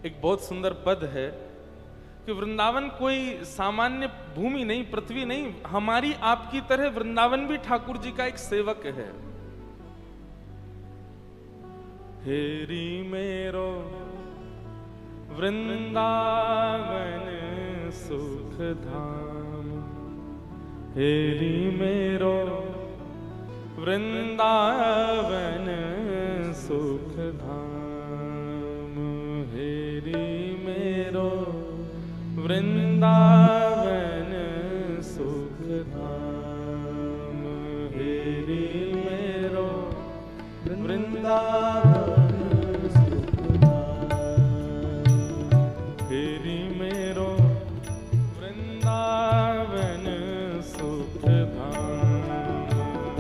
एक बहुत सुंदर पद है कि वृंदावन कोई सामान्य भूमि नहीं, पृथ्वी नहीं, हमारी आपकी तरह वृंदावन भी ठाकुर जी का एक सेवक है। हेरी मेरो वृंदावन सुख धाम, हेरी मेरो वृंदावन सुख धाम, हेरी मेरो वृंदावन सुख धाम, हेरी मेरो वृंदावन सुख धाम, हेरी मेरो वृंदावन सुख धाम,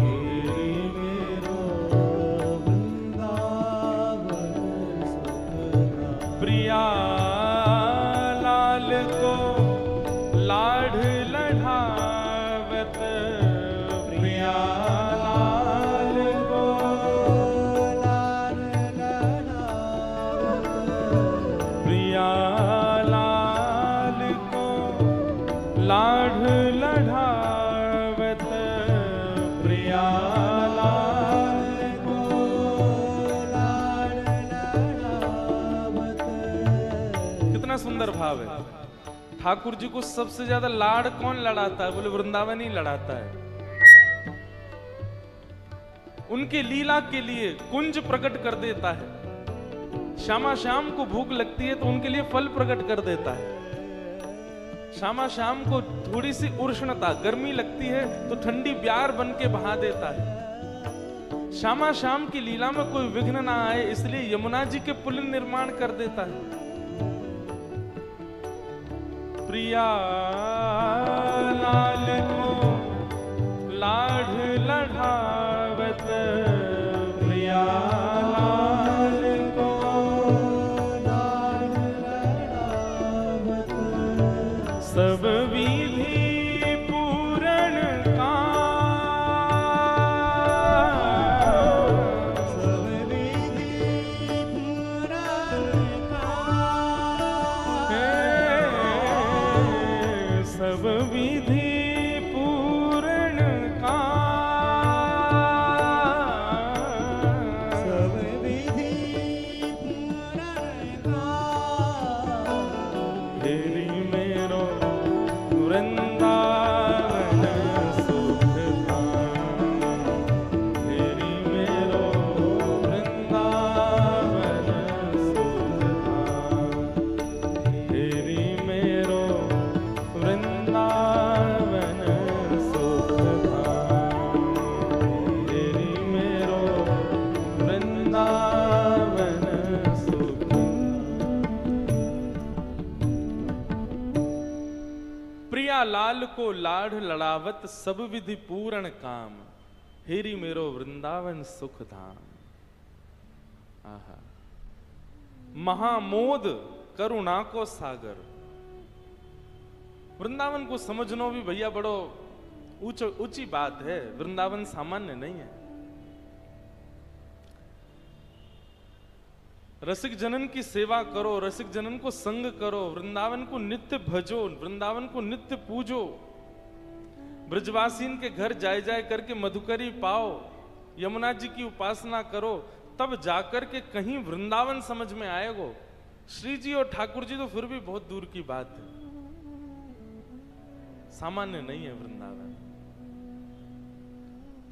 हेरी मेरो वृंदावन सुख धाम। प्रिया लाल को लाढ़ लढ़ावत, प्रिया लाल को लाढ़ लढ़ावत, प्रिया लाल को लाढ़ लढ़ावत, प्रिया लाल को लाढ़ लढ़ावत। कितना सुंदर भाव है। ठाकुर जी को सबसे ज्यादा लाड़ कौन लड़ाता है? बोले वृंदावन ही लड़ाता है। उनके लीला के लिए कुंज प्रकट कर देता है। श्यामा श्याम को भूख लगती है तो उनके लिए फल प्रकट कर देता है। श्यामा श्याम को थोड़ी सी उष्णता, गर्मी लगती है तो ठंडी ब्यार बन के बहा देता है। श्यामा श्याम की लीला में कोई विघ्न ना आए इसलिए यमुना जी के पुल निर्माण कर देता है। प्रिया लाल को लाढ़ लढ़ावत, प्रिया लाल को लाढ़ लढ़ावत, सब विधि पूरण काम, सब विधि पूरण काम, सब विधि पूर्ण काम, सब विधि पूर्ण काम, हेरी मेरो वृंदावन सुख धाम, हेरी मेरो वृंदावन सुख धाम, हेरी मेरो वृंदावन सुख धाम, हेरी मेरो वृंदावन सुख धाम। प्रिया लाल को लाढ़ लड़ावत, सब विधि पूर्ण काम, हेरी मेरो वृंदावन सुख धाम। आहा, महामोद करुणा को सागर। वृंदावन को समझना भी भैया बड़ो ऊंची बात है। वृंदावन सामान्य नहीं है। रसिक जनन की सेवा करो, रसिक जनन को संग करो, वृंदावन को नित्य भजो, वृंदावन को नित्य पूजो, ब्रजवासीन के घर जाए जाए करके मधुकरी पाओ, यमुना जी की उपासना करो, तब जाकर के कहीं वृंदावन समझ में आएगो। श्री जी और ठाकुर जी तो फिर भी बहुत दूर की बात है, सामान्य नहीं है वृंदावन।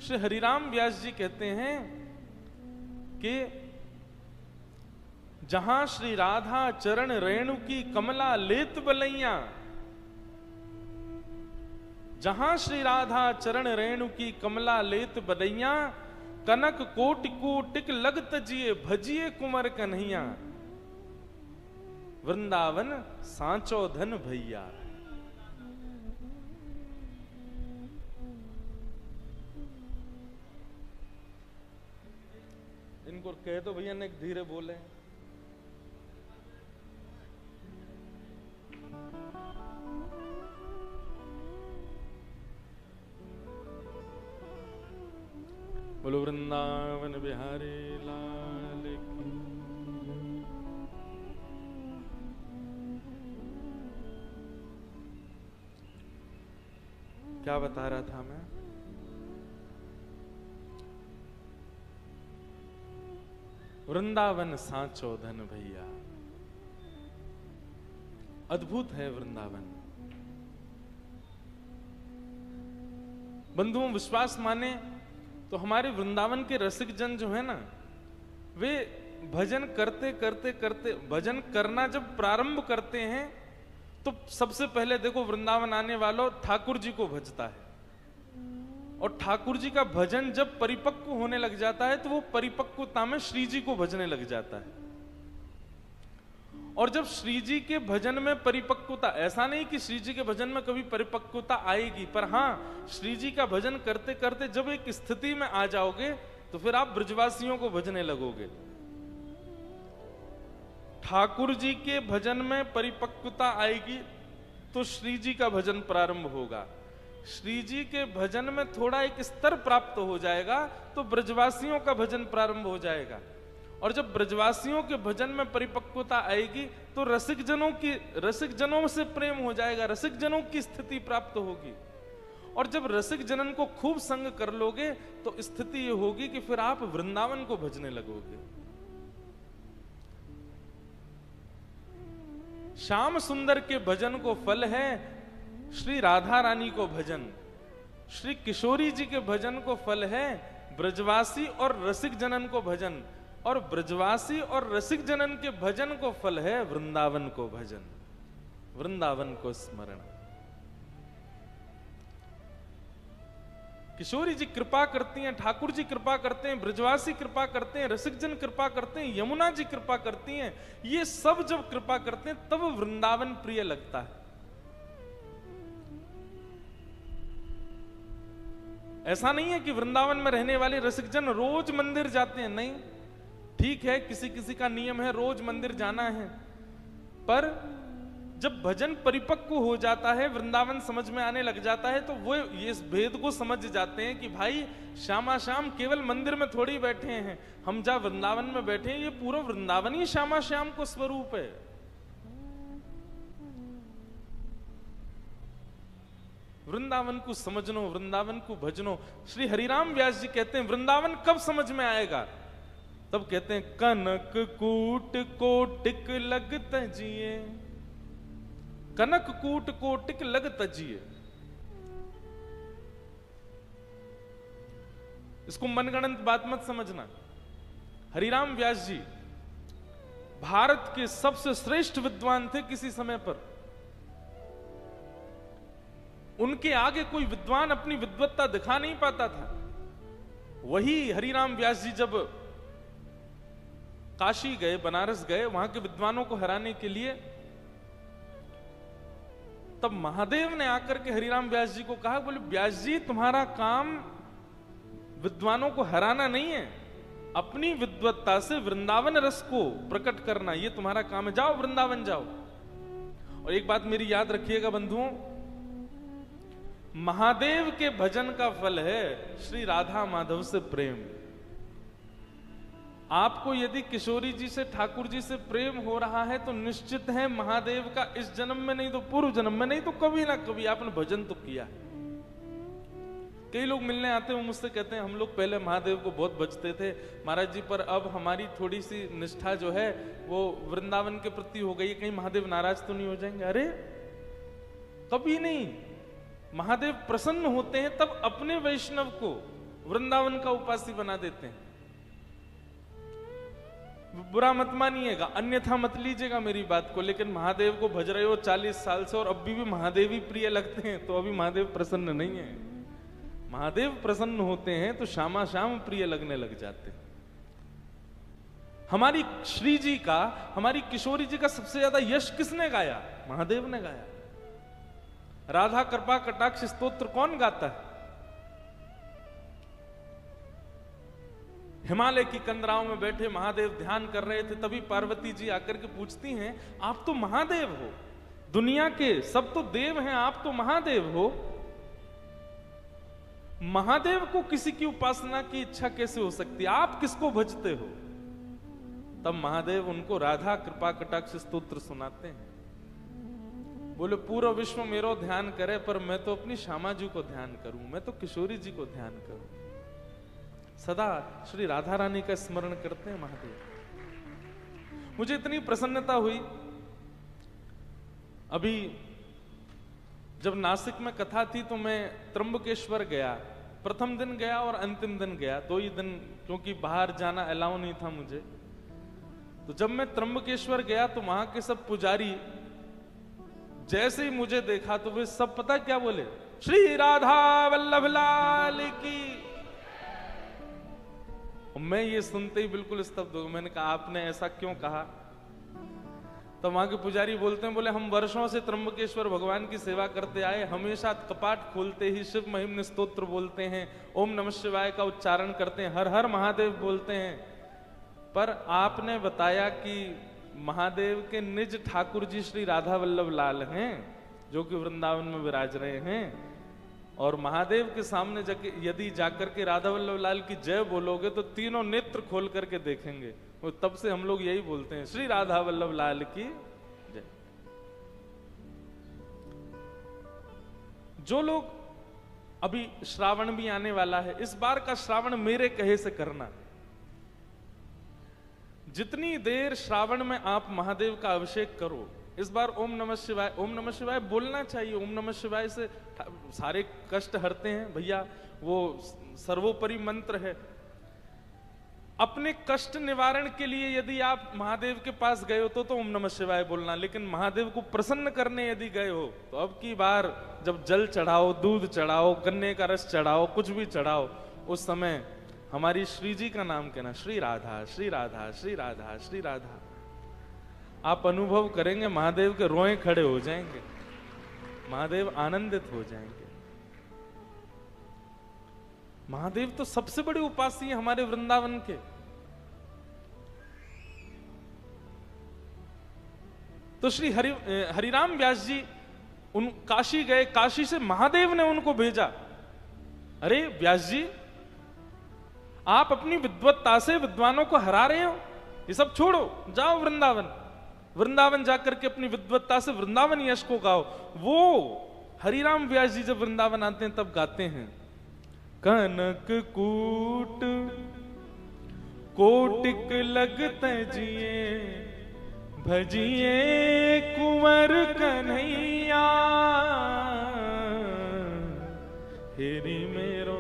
श्री हरिराम व्यास जी कहते हैं कि जहां श्री राधा चरण रेणु की कमला लेत बलैया, जहां श्री राधा चरण रेणु की कमला लेत बलैया, कनक कोटि कोटिक लग तजिए भजिए कुंवर कन्हैया, वृंदावन सांचो धन भैया। इनको कह दो भैया ने धीरे बोले। बोलो वृंदावन बिहारी लाल की। क्या बता रहा था मैं? वृंदावन सांचो धन भैया, अद्भुत है वृंदावन। बंधुओं, विश्वास माने तो हमारे वृंदावन के रसिक जन जो है ना, वे भजन करते करते करते, भजन करना जब प्रारंभ करते हैं तो सबसे पहले देखो वृंदावन आने वालों ठाकुर जी को भजता है, और ठाकुर जी का भजन जब परिपक्व होने लग जाता है तो वो परिपक्वता में श्री जी को भजने लग जाता है। और जब श्री जी के भजन में परिपक्वता, ऐसा नहीं कि श्री जी के भजन में कभी परिपक्वता आएगी, पर हां श्री जी का भजन करते करते जब एक स्थिति में आ जाओगे तो फिर आप ब्रजवासियों को भजने लगोगे। ठाकुर जी के भजन में परिपक्वता आएगी तो श्री जी का भजन प्रारंभ होगा। श्री जी के भजन में थोड़ा एक स्तर प्राप्त हो जाएगा तो ब्रजवासियों का भजन प्रारंभ हो जाएगा, और जब ब्रजवासियों के भजन में परिपक्वता आएगी तो रसिक जनों से प्रेम हो जाएगा, रसिक जनों की स्थिति प्राप्त होगी। और जब रसिक जनन को खूब संग कर लोगे तो स्थिति ये होगी कि फिर आप वृंदावन को भजने लगोगे। श्याम सुंदर के भजन को फल है श्री राधा रानी को भजन, श्री किशोरी जी के भजन को फल है ब्रजवासी और रसिक जनन को भजन, और ब्रजवासी और रसिक जनन के भजन को फल है वृंदावन को भजन, वृंदावन को स्मरण। किशोरी जी कृपा करती हैं, ठाकुर जी कृपा करते हैं, ब्रजवासी कृपा करते हैं, रसिक जन कृपा करते हैं, यमुना जी कृपा करती हैं। ये सब जब कृपा करते हैं तब वृंदावन प्रिय लगता है। ऐसा नहीं है कि वृंदावन में रहने वाले रसिक जन रोज मंदिर जाते हैं, नहीं, ठीक है किसी किसी का नियम है रोज मंदिर जाना है, पर जब भजन परिपक्व हो जाता है, वृंदावन समझ में आने लग जाता है, तो वो ये इस भेद को समझ जाते हैं कि भाई श्यामा श्याम केवल मंदिर में थोड़ी बैठे हैं, हम जहां वृंदावन में बैठे हैं ये पूरा वृंदावन ही श्यामा श्याम को स्वरूप है। वृंदावन को समझनो, वृंदावन को भजनो। श्री हरिराम व्यास जी कहते हैं वृंदावन कब समझ में आएगा? तब कहते हैं कनक कूट कोटिक लग तजिए, कनक कूट कोटिक लग तजिए। इसको मनगढ़ंत बात मत समझना। हरिराम व्यास जी भारत के सबसे श्रेष्ठ विद्वान थे किसी समय पर। उनके आगे कोई विद्वान अपनी विद्वत्ता दिखा नहीं पाता था। वही हरिराम व्यास जी जब काशी गए, बनारस गए, वहां के विद्वानों को हराने के लिए, तब महादेव ने आकर के हरिराम व्यास जी को कहा, बोले व्यास जी तुम्हारा काम विद्वानों को हराना नहीं है, अपनी विद्वत्ता से वृंदावन रस को प्रकट करना, ये तुम्हारा काम है, जाओ वृंदावन जाओ। और एक बात मेरी याद रखिएगा बंधुओं, महादेव के भजन का फल है श्री राधा माधव से प्रेम। आपको यदि किशोरी जी से, ठाकुर जी से प्रेम हो रहा है तो निश्चित है महादेव का इस जन्म में नहीं तो पूर्व जन्म में, नहीं तो कभी ना कभी आपने भजन तो किया है। कई लोग मिलने आते हैं, मुझसे कहते हैं हम लोग पहले महादेव को बहुत भजते थे महाराज जी, पर अब हमारी थोड़ी सी निष्ठा जो है वो वृंदावन के प्रति हो गई है, कहीं महादेव नाराज तो नहीं हो जाएंगे? अरे कभी नहीं। महादेव प्रसन्न होते हैं तब अपने वैष्णव को वृंदावन का उपासी बना देते हैं। बुरा मत मानिएगा, अन्यथा मत लीजिएगा मेरी बात को, लेकिन महादेव को भज रहे हो 40 साल से और अभी भी महादेव ही प्रिय लगते हैं तो अभी महादेव प्रसन्न नहीं है। महादेव प्रसन्न होते हैं तो श्यामा श्याम प्रिय लगने लग जाते हैं। हमारी श्री जी का, हमारी किशोरी जी का सबसे ज्यादा यश किसने गाया? महादेव ने गाया। राधा कृपा कटाक्ष स्तोत्र कौन गाता है? हिमालय की कंदराओं में बैठे महादेव ध्यान कर रहे थे, तभी पार्वती जी आकर के पूछती हैं आप तो महादेव हो, दुनिया के सब तो देव हैं, आप तो महादेव हो, महादेव को किसी की उपासना की इच्छा कैसे हो सकती है? आप किसको भजते हो? तब महादेव उनको राधा कृपा कटाक्ष स्तोत्र सुनाते हैं। बोले पूरा विश्व मेरो ध्यान करे पर मैं तो अपनी श्यामा जी को ध्यान करूं, मैं तो किशोरी जी को ध्यान करूं। सदा श्री राधा रानी का स्मरण करते हैं महादेव। मुझे इतनी प्रसन्नता हुई, अभी जब नासिक में कथा थी तो मैं त्र्यंबकेश्वर गया, प्रथम दिन गया और अंतिम दिन गया, 2 ही दिन, क्योंकि बाहर जाना अलाउ नहीं था मुझे। तो जब मैं त्र्यंबकेश्वर गया तो वहां के सब पुजारी जैसे ही मुझे देखा तो वे सब पता क्या बोले, श्री राधा वल्लभ लाल की। और मैं ये सुनते ही बिल्कुल स्तब्ध हो गया। मैंने कहा आपने ऐसा क्यों कहा? तो वहां के पुजारी बोलते हैं, बोले हम वर्षों से त्र्यंबकेश्वर भगवान की सेवा करते आए, हमेशा कपाट खोलते ही शिव महिम्न स्तोत्र बोलते हैं, ओम नमः शिवाय का उच्चारण करते हैं, हर हर महादेव बोलते हैं। पर आपने बताया कि महादेव के निज ठाकुर जी श्री राधा वल्लभ लाल हैं, जो कि वृंदावन में विराज रहे हैं। और महादेव के सामने यदि जाकर के राधा वल्लभ लाल की जय बोलोगे तो तीनों नेत्र खोल करके देखेंगे। वो तब से हम लोग यही बोलते हैं, श्री राधा वल्लभ लाल की जय। जो लोग, अभी श्रावण भी आने वाला है, इस बार का श्रावण मेरे कहे से करना। जितनी देर श्रावण में आप महादेव का अभिषेक करो, इस बार ओम नमः शिवाय, ओम नमः शिवाय बोलना चाहिए। ओम नमः शिवाय से सारे कष्ट हरते हैं भैया, वो सर्वोपरि मंत्र है। अपने कष्ट निवारण के लिए यदि आप महादेव के पास गए हो तो ओम नमः शिवाय बोलना, लेकिन महादेव को प्रसन्न करने यदि गए हो तो अब की बार जब जल चढ़ाओ, दूध चढ़ाओ, गन्ने का रस चढ़ाओ, कुछ भी चढ़ाओ, उस समय हमारी श्री जी का नाम कहना, श्री राधा श्री राधा श्री राधा श्री राधा। आप अनुभव करेंगे महादेव के रोए खड़े हो जाएंगे, महादेव आनंदित हो जाएंगे। महादेव तो सबसे बड़े उपासी हैं हमारे वृंदावन के। तो श्री हरिराम व्यास जी उन काशी गए, काशी से महादेव ने उनको भेजा, अरे व्यास जी आप अपनी विद्वत्ता से विद्वानों को हरा रहे हो, ये सब छोड़ो, जाओ वृंदावन। वृंदावन जाकर के अपनी विद्वत्ता से वृंदावन यश को गाओ। वो हरिराम व्यास जी जब वृंदावन आते हैं तब गाते हैं, कनक कूट कोटिक लगते जिए, भजिए कुंवर कन्हैया, हेरी मेरो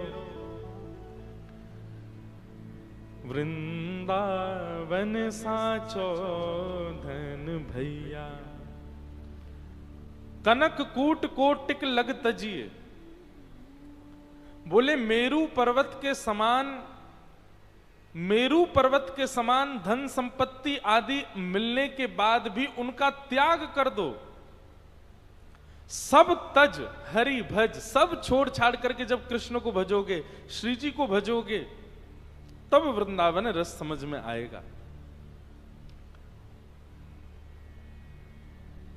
वृंदावन साचो धन भैया। कनक कूट कोटिक लग तजिए, बोले मेरू पर्वत के समान धन संपत्ति आदि मिलने के बाद भी उनका त्याग कर दो, सब तज हरि भज, सब छोड़ छाड़ करके जब कृष्ण को भजोगे, श्री जी को भजोगे, तब वृंदावन रस समझ में आएगा।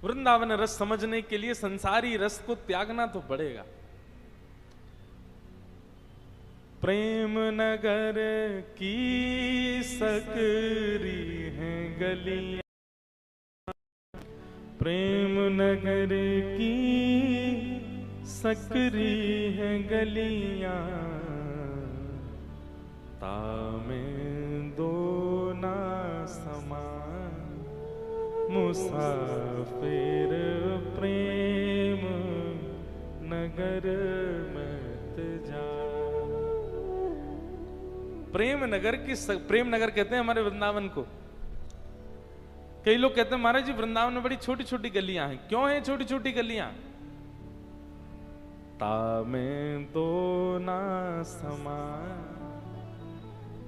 वृंदावन रस समझने के लिए संसारी रस को त्यागना तो पड़ेगा। प्रेम नगर की सकरी है गलियां, प्रेम नगर की सकरी है गलियां, तामें दो ना समान मुसाफिर प्रेम नगर मत जा। प्रेम नगर कहते हैं हमारे वृंदावन को। कई लोग कहते हैं महाराज जी वृंदावन में बड़ी छोटी छोटी गलियां हैं। क्यों है छोटी छोटी गलियां? तामें दो ना समान।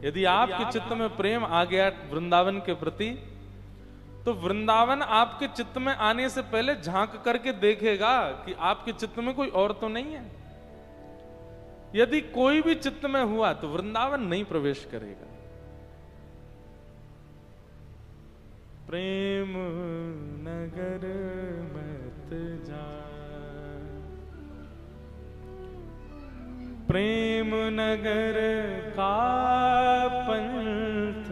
यदि आपके चित्त में प्रेम आ गया वृंदावन के प्रति, तो वृंदावन आपके चित्त में आने से पहले झांक करके देखेगा कि आपके चित्त में कोई और तो नहीं है। यदि कोई भी चित्त में हुआ तो वृंदावन नहीं प्रवेश करेगा। प्रेम नगर मत जा, प्रेम नगर का पंथ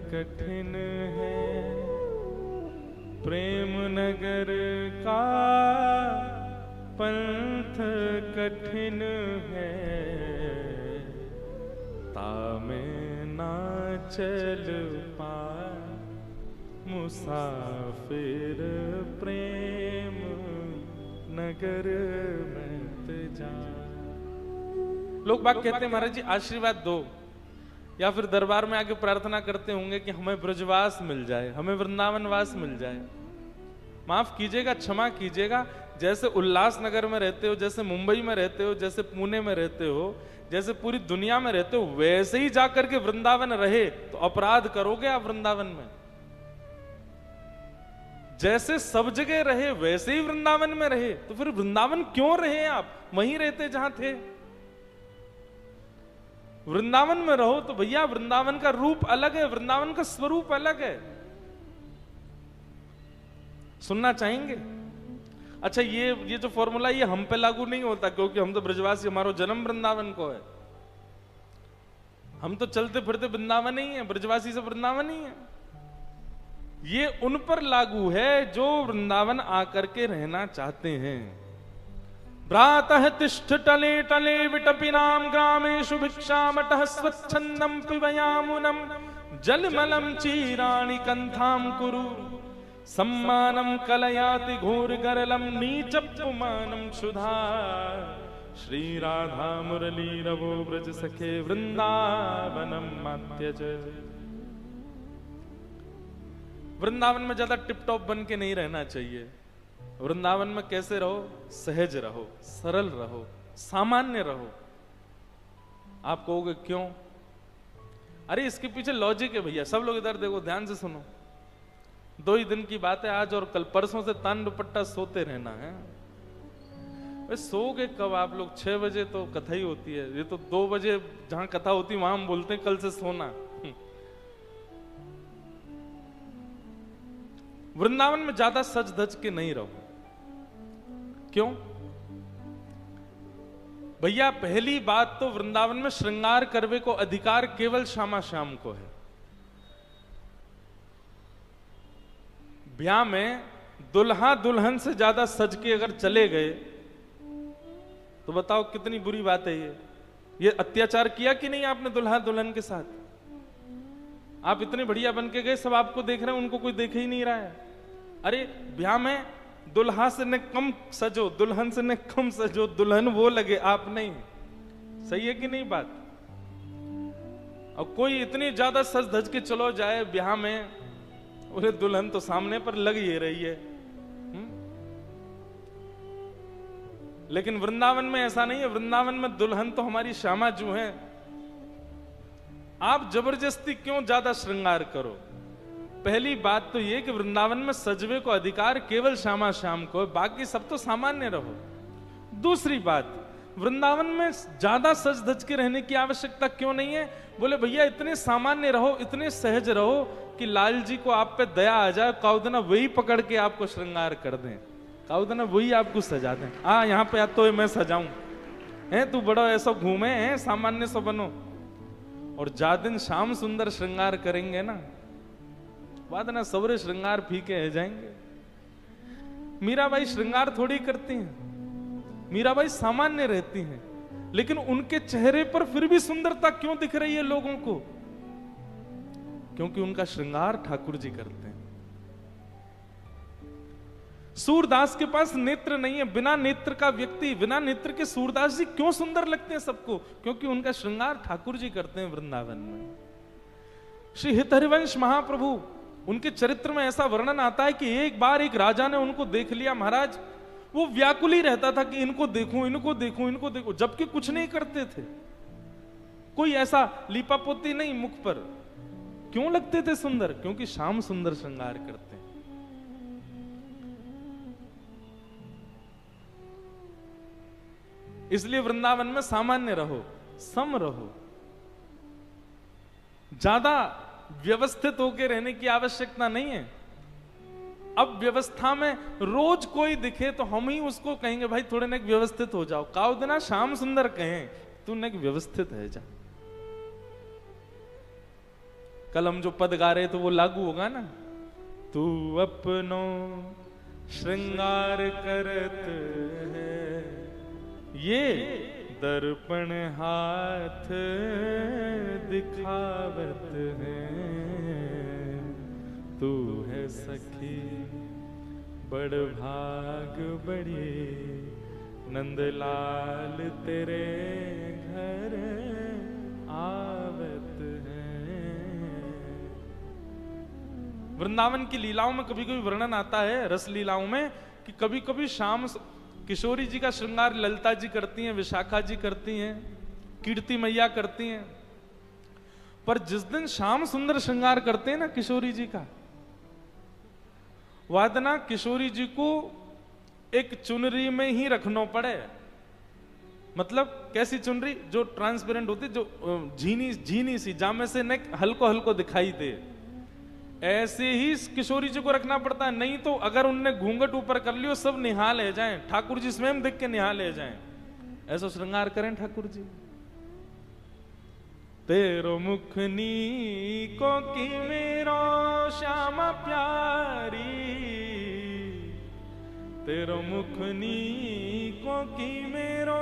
कठिन है, प्रेम नगर का पंथ कठिन है, तामे ना चल पाए, मुसाफिर प्रेम नगर में जा। लोग बात कहते हैं महाराज जी आशीर्वाद दो, या फिर दरबार में आके प्रार्थना करते होंगे कि हमें ब्रजवास मिल जाए, हमें वृंदावनवास मिल जाए। माफ कीजिएगा, क्षमा कीजिएगा, जैसे उल्लासनगर में रहते हो, जैसे मुंबई में रहते हो, जैसे पुणे में रहते हो, जैसे पूरी दुनिया में रहते हो, वैसे ही जाकर के वृंदावन रहे तो अपराध करोगे आप वृंदावन में। जैसे सब जगह रहे वैसे ही वृंदावन में रहे तो फिर वृंदावन क्यों रहे आप? वहीं रहते जहां थे। वृंदावन में रहो तो भैया वृंदावन का रूप अलग है, वृंदावन का स्वरूप अलग है। सुनना चाहेंगे? अच्छा, ये जो फॉर्मूला ये हम पे लागू नहीं होता, क्योंकि हम तो ब्रजवासी, हमारा जन्म वृंदावन को है। हम तो चलते फिरते वृंदावन ही है, ब्रजवासी से वृंदावन ही है। ये उन पर लागू है जो वृंदावन आकर के रहना चाहते हैं। भ्रातः तिष्ठ टले टले विटपिनाम ग्रामेषु भिक्षामटः स्वच्छन्दं पिबयामुनं जलमलं चीराणि कंथां कुरु सम्मानं कलयाति घोरगरलं नीचपुमानं सुधा श्री राधा मुरली रवो ब्रज सखे वृंदावनम मात्यज। वृंदावन में ज्यादा टिपटॉप बन के नहीं रहना चाहिए। वृंदावन में कैसे रहो? सहज रहो, सरल रहो, सामान्य रहो। आप कहोगे क्यों? अरे इसके पीछे लॉजिक है भैया। सब लोग इधर देखो, ध्यान से सुनो। 2 ही दिन की बात है, आज और कल। परसों से तान दुपट्टा सोते रहना है। सोओगे कब आप लोग? 6 बजे तो कथा ही होती है। ये तो 2 बजे जहां कथा होती है वहां हम बोलते हैं कल से सोना। वृंदावन में ज्यादा सज धज के नहीं रहो। क्यों भैया? पहली बात तो वृंदावन में श्रृंगार करवे को अधिकार केवल श्यामा श्याम को है। ब्याह में दुल्हा दुल्हन से ज्यादा सज के अगर चले गए तो बताओ कितनी बुरी बात है। ये अत्याचार किया कि नहीं आपने दुल्हा दुल्हन के साथ? आप इतने बढ़िया बन के गए, सब आपको देख रहे हैं, उनको कोई देख ही नहीं रहा है। अरे ब्याह में दुल्हा से न कम सजो, दुल्हन से न कम सजो, दुल्हन वो लगे आप नहीं। सही है कि नहीं बात? और कोई इतनी ज्यादा सज धज के चलो जाए ब्याह में, उन्हें दुल्हन तो सामने पर लग ही रही है। लेकिन वृंदावन में ऐसा नहीं है। वृंदावन में दुल्हन तो हमारी श्यामा जू है। आप जबरदस्ती क्यों ज्यादा श्रृंगार करो? पहली बात तो ये कि वृंदावन में सजवे को अधिकार केवल श्यामा श्याम को है, बाकी सब तो सामान्य रहो। दूसरी बात, वृंदावन में ज्यादा सज धज के रहने की आवश्यकता क्यों नहीं है? बोले भैया इतने सामान्य रहो, इतने सहज रहो कि लाल जी को आप पे दया आ जाए, काउदना वही पकड़ के आपको श्रृंगार कर दें, काउदना वही आपको सजा दें। यहाँ पे तो मैं सजाऊं है, तू बड़ा ऐसा घूमे है, सामान्य सा बनो। और जा दिन शाम सुंदर श्रृंगार करेंगे ना, बाद ना सवरे श्रृंगार फीके रह जाएंगे। मीराबाई श्रृंगार थोड़ी करती हैं, मीराबाई सामान्य रहती हैं, लेकिन उनके चेहरे पर फिर भी सुंदरता क्यों दिख रही है लोगों को? क्योंकि उनका श्रृंगार ठाकुर जी करते हैं। सूरदास के पास नेत्र नहीं है, बिना नेत्र का व्यक्ति, बिना नेत्र के सूरदास जी क्यों सुंदर लगते हैं सबको? क्योंकि उनका श्रृंगार ठाकुर जी करते हैं वृंदावन में। श्री हितहरिवंश महाप्रभु, उनके चरित्र में ऐसा वर्णन आता है कि एक बार एक राजा ने उनको देख लिया महाराज, वो व्याकुल ही रहता था कि इनको देखूं, इनको देखूं, इनको देखूं, जबकि कुछ नहीं करते थे, कोई ऐसा लीपापोती नहीं मुख पर। क्यों लगते थे सुंदर? क्योंकि श्याम सुंदर श्रृंगार करते हैं। इसलिए वृंदावन में सामान्य रहो, सम रहो, ज्यादा व्यवस्थित होकर रहने की आवश्यकता नहीं है। अब व्यवस्था में रोज कोई दिखे तो हम ही उसको कहेंगे भाई थोड़े नेक व्यवस्थित हो जाओ। काउदना श्याम सुंदर कहें तू नेक व्यवस्थित है जा। कल हम जो पद गा रहे तो वो लागू होगा ना, तू अपनो श्रृंगार करत है ये दर्पण हाथ दिखावत है, तू है सखी बड़ भाग बड़ी, नंदलाल तेरे घर आवत है। वृंदावन की लीलाओं में कभी कभी वर्णन आता है, रस लीलाओं में, कि कभी कभी शाम किशोरी जी का श्रृंगार ललिता जी करती हैं, विशाखा जी करती हैं, कीर्ति मैया करती हैं। पर जिस दिन श्याम सुंदर श्रृंगार करते हैं ना किशोरी जी का, वादना किशोरी जी को एक चुनरी में ही रखना पड़े। मतलब कैसी चुनरी? जो ट्रांसपेरेंट होती, जो झीनी झीनी सी, जामे से नेक हल्को हल्को दिखाई दे, ऐसे ही किशोरी जी को रखना पड़ता है। नहीं तो अगर उनने घूंघट ऊपर कर लियो, सब निहाल ले जाएं, ठाकुर जी स्वयं देख के निहाल ले जाएं। ऐसा श्रृंगार करें ठाकुर जी। तेरो मुखनी को की मेरो श्यामा प्यारी, तेरो मुखनी को की मेरो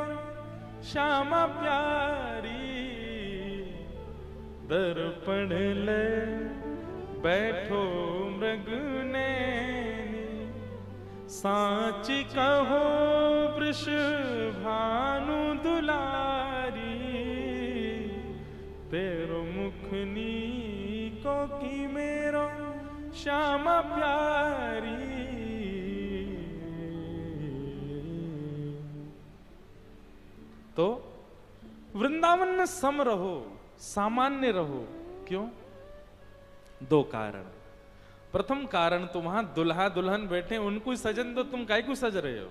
श्यामा प्यारी, दर्पण ले बैठो मृग ने, साच कहो वृष भानु दुलारी, तेरो मुखनी को की मेरो श्यामा प्यारी। तो वृंदावन में सम रहो, सामान्य रहो। क्यों? दो कारण। प्रथम कारण तो वहां दुल्हा दुल्हन बैठे, उनको ही सजन दो, तुम काहे को सज रहे हो।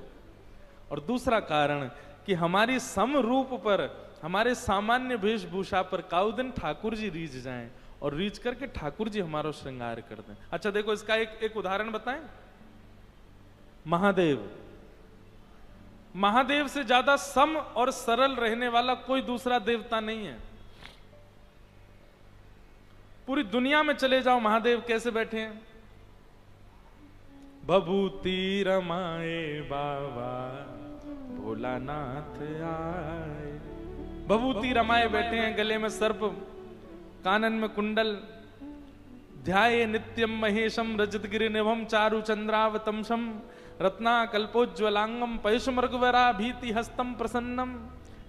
और दूसरा कारण कि हमारी सम रूप पर, हमारे सामान्य वेशभूषा पर काउ दिन ठाकुर जी रीझ जाएं, और रीझ करके ठाकुर जी हमारा श्रृंगार कर दें। अच्छा देखो, इसका एक उदाहरण बताएं। महादेव, महादेव से ज्यादा सम और सरल रहने वाला कोई दूसरा देवता नहीं है। पूरी दुनिया में चले जाओ, महादेव कैसे बैठे हैं? भभूति रमाए बाबा भोलानाथ आए। भभूति रमाए बैठे हैं, गले में सर्प, कानन में कुंडल, ध्याये नित्यम महेशम रजतगिरि निभम चारु चंद्रावतंशम, रत्ना कल्पोज्ज्वलांगम पयुषमर्गवरा भीति हस्तम प्रसन्नम,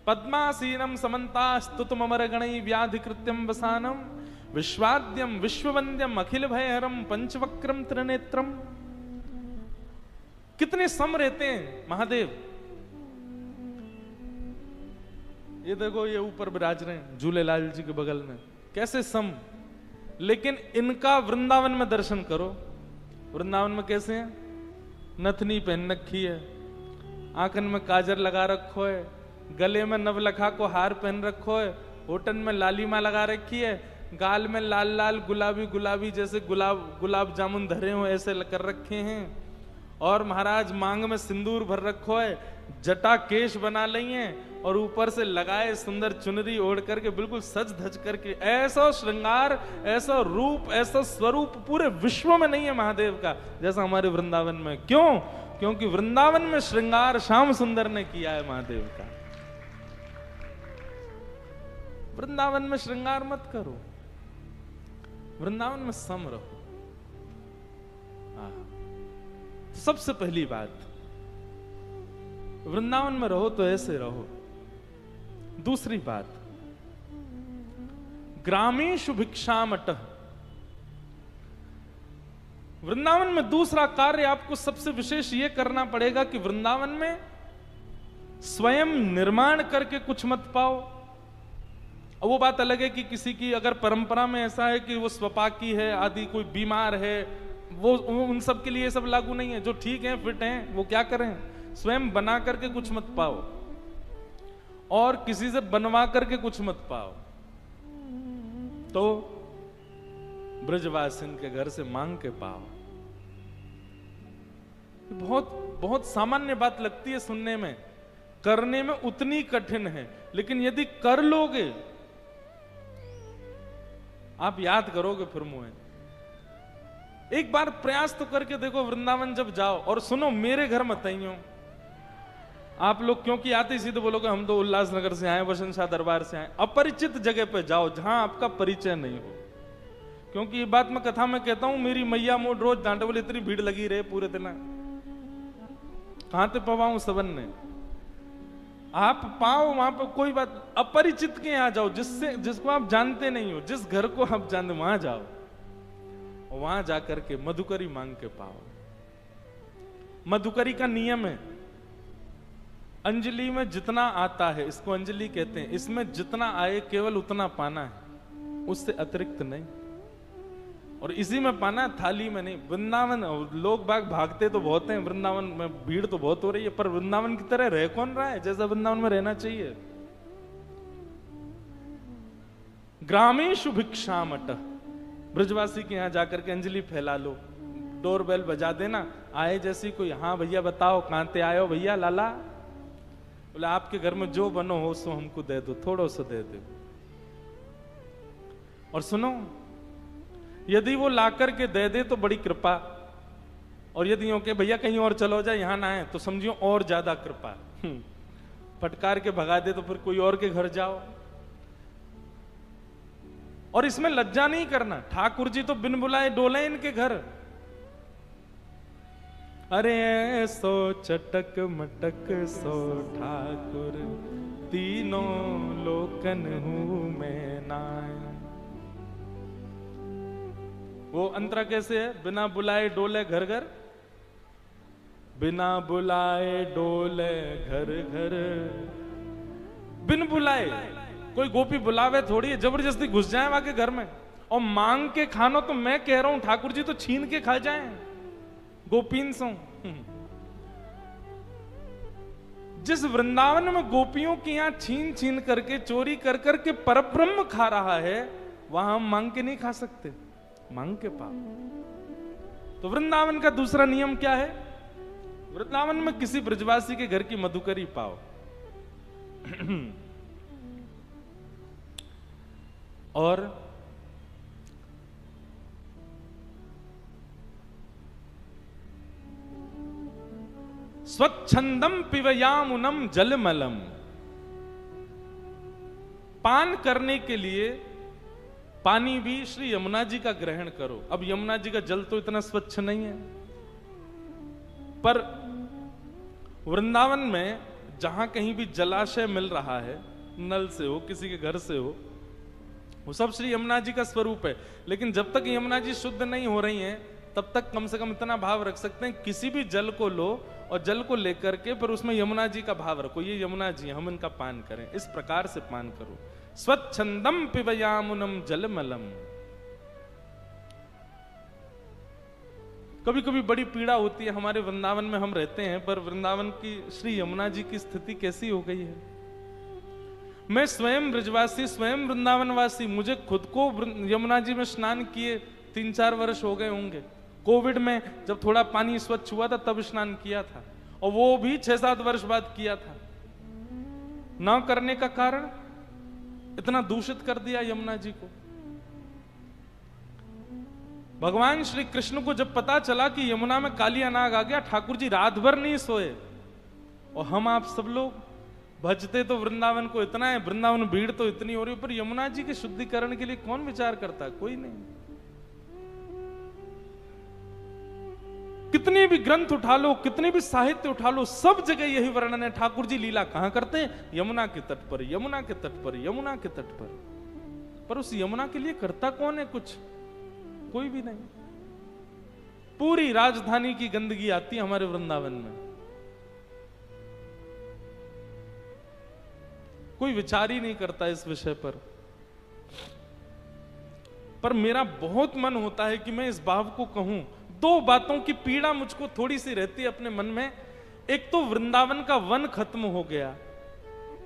पद्मासीनम समन्ता स्तुतमर गणै व्याधि कृत्यम वसानम, विश्वाद्यम विश्ववंद्यम अखिल भयहरम पंचवक्रम त्रिनेत्रम। कितने सम रहते हैं महादेव। ये देखो, ये ऊपर विराज रहे हैं झूलेलाल जी के बगल में, कैसे सम। लेकिन इनका वृंदावन में दर्शन करो। वृंदावन में कैसे हैं? नथनी पहन रखी है, आंखन में काजर लगा रखो है, गले में नवलखा को हार पहन रखो है, होठन में लालिमा लगा रखी है, गाल में लाल लाल गुलाबी गुलाबी जैसे गुलाब जामुन धरे हो ऐसे कर रखे हैं, और महाराज मांग में सिंदूर भर रखो है, जटा केश बना ली है, और ऊपर से लगाए सुंदर चुनरी ओढ़ करके बिल्कुल सज धज करके। ऐसा श्रृंगार, ऐसा रूप, ऐसा स्वरूप पूरे विश्व में नहीं है महादेव का जैसा हमारे वृंदावन में। क्यों? क्योंकि वृंदावन में श्रृंगार श्याम सुंदर ने किया है महादेव का। वृंदावन में श्रृंगार मत करो, वृंदावन में सम रहो। सबसे पहली बात, वृंदावन में रहो तो ऐसे रहो। दूसरी बात, ग्रामीषु भिक्षामटः। वृंदावन में दूसरा कार्य आपको सबसे विशेष यह करना पड़ेगा कि वृंदावन में स्वयं निर्माण करके कुछ मत पाओ। वो बात अलग है कि किसी की अगर परंपरा में ऐसा है कि वो स्वपाकी है आदि, कोई बीमार है, वो उन सब के लिए सब लागू नहीं है। जो ठीक है, फिट हैं, वो क्या करें? स्वयं बना करके कुछ मत पाओ, और किसी से बनवा करके कुछ मत पाओ। तो ब्रजवासिन के घर से मांग के पाओ। बहुत बहुत सामान्य बात लगती है सुनने में, करने में उतनी कठिन है, लेकिन यदि कर लोगे आप याद करोगे फिर मुझे। एक बार प्रयास तो करके देखो, वृंदावन जब जाओ, और सुनो मेरे घर मत आइयो, आप लोग क्योंकि आते सीधे बोलोगे हम तो उल्लासनगर से आए, वसंत शाह दरबार से आए। अपरिचित जगह पे जाओ जहां आपका परिचय नहीं हो, क्योंकि ये बात मैं कथा में कहता हूं, मेरी मैया मोड़ रोज डांटे बोले इतनी भीड़ लगी रहे पूरे दिन, कहां ते पवाऊं सबन ने। आप पाओ वहां पर कोई बात, अपरिचित के यहां जाओ, जिसको आप जानते नहीं हो, जिस घर को आप जानते वहां जाओ, वहां जाकर के मधुकरी मांग के पाओ। मधुकरी का नियम है, अंजलि में जितना आता है, इसको अंजलि कहते हैं, इसमें जितना आए केवल उतना पाना है, उससे अतिरिक्त नहीं। और इसी में पाना है, थाली में नहीं। वृंदावन लोग बाग भागते तो बहुत हैं, वृंदावन में भीड़ तो बहुत हो रही है, पर वृंदावन की तरह रह कौन रहा है जैसा वृंदावन में रहना चाहिए। ग्रामेषु भिक्षामट, ब्रजवासी के यहां जाकर के अंजलि फैला लो, डोरबेल बजा देना, आए जैसी कोई, हाँ भैया बताओ कहां ते आयो भैया लाला, बोले आपके घर में जो बनो हो सो हमको दे दो, थोड़ो सा दे दो। और सुनो, यदि वो लाकर के दे दे तो बड़ी कृपा, और यदि हो के भैया कहीं और चलो जाए यहां ना आए तो समझियो और ज्यादा कृपा। फटकार के भगा दे तो फिर कोई और के घर जाओ। और इसमें लज्जा नहीं करना, ठाकुर जी तो बिन बुलाए डोले इनके घर। अरे सो चटक मटक सो ठाकुर, तीनों लोकन हूं मैं नाय। वो अंतरा कैसे है, बिना बुलाए डोले घर घर, बिना बुलाए डोले घर घर। बिन बुलाए, कोई गोपी बुलावे थोड़ी है, जबरदस्ती घुस जाए वहां के घर में। और मांग के खानो तो मैं कह रहा हूं ठाकुर जी तो छीन के खा जाए गोपीन सो। जिस वृंदावन में गोपियों की यहां छीन छीन करके चोरी कर करके परब्रह्म खा रहा है, वहां हम मांग के नहीं खा सकते, मांग के पाओ। तो वृंदावन का दूसरा नियम क्या है, वृंदावन में किसी ब्रजवासी के घर की मधुकरी पाओ। और स्वच्छंदम पिबयामुनम जलमलम, पान करने के लिए पानी भी श्री यमुना जी का ग्रहण करो। अब यमुना जी का जल तो इतना स्वच्छ नहीं है, पर वृंदावन में जहां कहीं भी जलाशय मिल रहा है, नल से हो किसी के घर से हो, वो सब श्री यमुना जी का स्वरूप है। लेकिन जब तक यमुना जी शुद्ध नहीं हो रही हैं, तब तक कम से कम इतना भाव रख सकते हैं, किसी भी जल को लो और जल को लेकर के पर उसमें यमुना जी का भाव रखो, ये यमुना जी हम इनका पान करें, इस प्रकार से पान करो। स्वच्छंदम पिबयामुनम जलमलम। कभी कभी बड़ी पीड़ा होती है, हमारे वृंदावन में हम रहते हैं, पर वृंदावन की श्री यमुना जी की स्थिति कैसी हो गई है। मैं स्वयं ब्रजवासी, स्वयं वृंदावनवासी, मुझे खुद को यमुना जी में स्नान किए 3-4 वर्ष हो गए होंगे। कोविड में जब थोड़ा पानी स्वच्छ हुआ था तब स्नान किया था, और वो भी 6-7 वर्ष बाद किया था। ना करने का कारण, इतना दूषित कर दिया यमुना जी को। भगवान श्री कृष्ण को जब पता चला कि यमुना में कालिया नाग आ गया, ठाकुर जी रात भर नहीं सोए। और हम आप सब लोग भजते तो वृंदावन को इतना है, वृंदावन भीड़ तो इतनी हो रही है, पर यमुना जी के शुद्धिकरण के लिए कौन विचार करता है, कोई नहीं। कितने भी ग्रंथ उठा लो, कितने भी साहित्य उठा लो, सब जगह यही वर्णन है, ठाकुर जी लीला कहां करते हैं, यमुना के तट पर, यमुना के तट पर, यमुना के तट पर। पर उस यमुना के लिए करता कौन है कुछ, कोई भी नहीं। पूरी राजधानी की गंदगी आती है हमारे वृंदावन में, कोई विचार ही नहीं करता इस विषय पर। पर मेरा बहुत मन होता है कि मैं इस भाव को कहूं। 2 बातों की पीड़ा मुझको थोड़ी सी रहती है अपने मन में। एक तो वृंदावन का वन खत्म हो गया,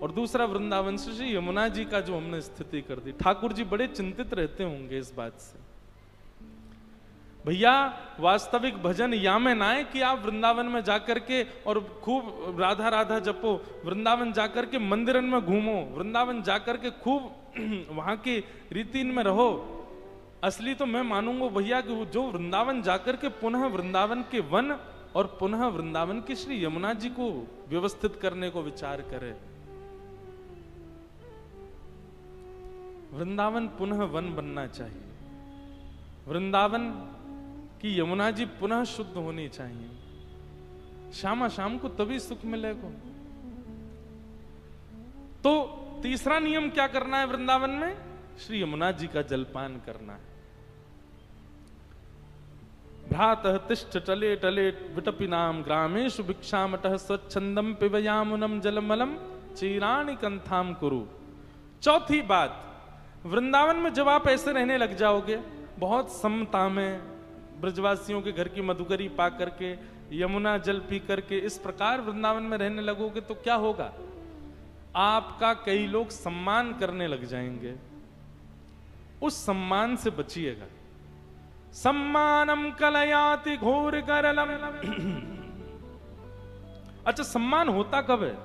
और दूसरा वृंदावन से श्री यमुना जी का जो हमने स्थिति कर दी। ठाकुर जी बड़े चिंतित रहते होंगे इस बात से। भैया वास्तविक भजन या में ना है कि आप वृंदावन में जाकर के और खूब राधा राधा जपो, वृंदावन जाकर के मंदिरन में घूमो, वृंदावन जाकर के खूब वहां की रीति में रहो। असली तो मैं मानूंगा भैया कि जो वृंदावन जाकर के पुनः वृंदावन के वन और पुनः वृंदावन की श्री यमुना जी को व्यवस्थित करने को विचार करे। वृंदावन पुनः वन बनना चाहिए, वृंदावन की यमुना जी पुनः शुद्ध होनी चाहिए। श्यामा शाम को तभी सुख मिलेगा। तो तीसरा नियम क्या करना है वृंदावन में? श्री यमुना जी का जलपान करना है। भ्रातः तिष्ठ टले टले विटपिनाम ग्रामेषु भिक्षामटः स्वच्छंदम पिबयामुनम जलमलम चीराणि कंथाम कुरु। चौथी बात, वृंदावन में जब आप ऐसे रहने लग जाओगे, बहुत समता में ब्रजवासियों के घर की मधुकरी पा करके, यमुना जल पी करके इस प्रकार वृंदावन में रहने लगोगे तो क्या होगा? आपका कई लोग सम्मान करने लग जाएंगे। उस सम्मान से बचिएगा। सम्मानम कलयाति घोर करलम। अच्छा, सम्मान होता कब है?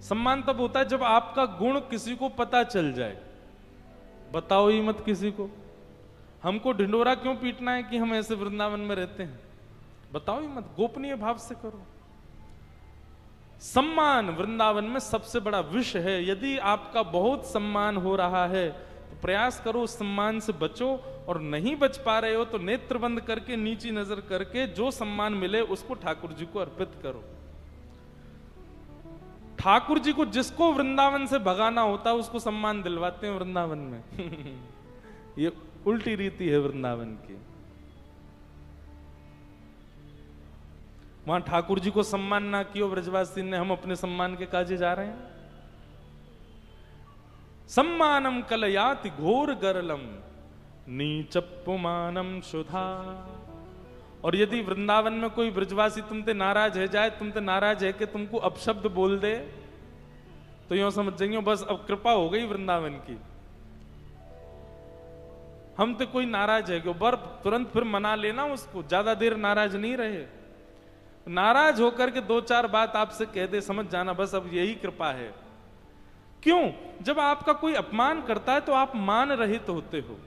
सम्मान तब होता है जब आपका गुण किसी को पता चल जाए। बताओ ही मत किसी को। हमको ढिंडोरा क्यों पीटना है कि हम ऐसे वृंदावन में रहते हैं? बताओ ही मत, गोपनीय भाव से करो। सम्मान वृंदावन में सबसे बड़ा विष है। यदि आपका बहुत सम्मान हो रहा है तो प्रयास करो उस सम्मान से बचो, और नहीं बच पा रहे हो तो नेत्र बंद करके, नीची नजर करके जो सम्मान मिले उसको ठाकुर जी को अर्पित करो। ठाकुर जी को जिसको वृंदावन से भगाना होता है उसको सम्मान दिलवाते हैं वृंदावन में। ये उल्टी रीति है वृंदावन की। वहां ठाकुर जी को सम्मान ना कियो ब्रजवासी ने, हम अपने सम्मान के काजे जा रहे हैं। सम्मानम कलयाति घोर गरलम नीचपुमानम सुधा। और यदि वृंदावन में कोई ब्रजवासी तुमसे नाराज है जाए, तुमसे नाराज है कि तुमको अपशब्द बोल दे, तो यूं समझ जाइए बस अब कृपा हो गई वृंदावन की। हम तो कोई नाराज है क्यों, तुरंत फिर मना लेना उसको, ज्यादा देर नाराज नहीं रहे। नाराज होकर के दो चार बात आपसे कह दे, समझ जाना बस अब यही कृपा है। क्यों? जब आपका कोई अपमान करता है तो आप मान रहित होते हो,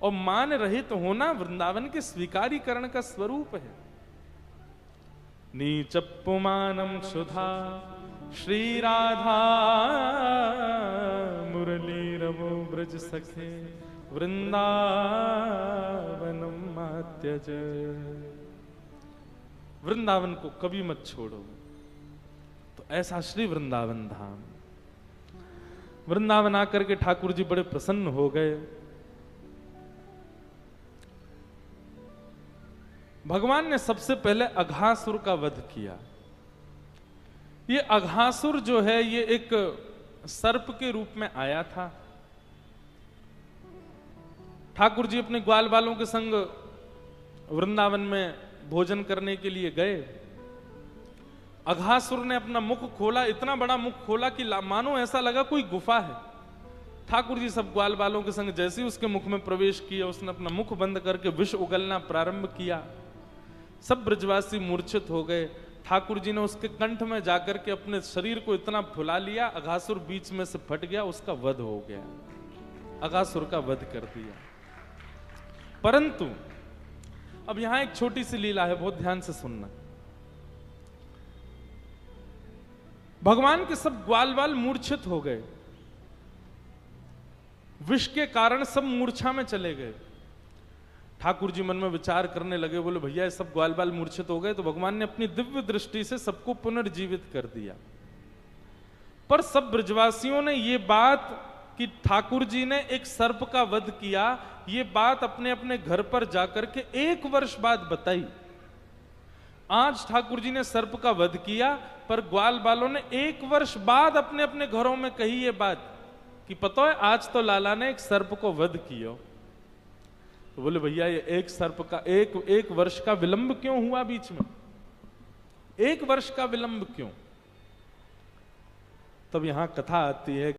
और मान रहित होना वृंदावन के स्वीकारीकरण का स्वरूप है। नीचपुमानम सुधा श्री राधा मुरली रमो ब्रज सखे वृंदावनम मात्यज। वृंदावन को कभी मत छोड़ो। तो ऐसा श्री वृंदावन धाम। वृंदावन आकर के ठाकुर जी बड़े प्रसन्न हो गए। भगवान ने सबसे पहले अघासुर का वध किया। ये अघासुर जो है ये एक सर्प के रूप में आया था। ठाकुर जी अपने ग्वाल बालों के संग वृंदावन में भोजन करने के लिए गए। अघासुर ने अपना मुख खोला, इतना बड़ा मुख खोला कि मानो ऐसा लगा कोई गुफा है। ठाकुर जी सब ग्वाल बालों के संग जैसे ही उसके मुख में प्रवेश किया, उसने अपना मुख बंद करके विष उगलना प्रारंभ किया। सब ब्रजवासी मूर्छित हो गए। ठाकुर जी ने उसके कंठ में जाकर के अपने शरीर को इतना फुला लिया, अघासुर बीच में से फट गया, उसका वध हो गया। अघासुर का वध कर दिया। परंतु अब यहां एक छोटी सी लीला है, बहुत ध्यान से सुनना। भगवान के सब ग्वाल बाल मूर्छित हो गए, विष के कारण सब मूर्छा में चले गए। ठाकुर जी मन में विचार करने लगे, बोले भैया सब ग्वाल बाल मूर्छित हो गए, तो भगवान ने अपनी दिव्य दृष्टि से सबको पुनर्जीवित कर दिया। पर सब ब्रजवासियों ने ये बात कि ठाकुर जी ने एक सर्प का वध किया, ये बात अपने अपने घर पर जाकर के 1 वर्ष बाद बताई। आज ठाकुर जी ने सर्प का वध किया, पर ग्वाल बालों ने 1 वर्ष बाद अपने अपने घरों में कही ये बात कि पता है आज तो लाला ने एक सर्प को वध किया। तो बोले भैया ये एक सर्प का एक वर्ष का विलंब क्यों हुआ बीच में? 1 वर्ष का विलंब क्यों? तब यहां कथा आती है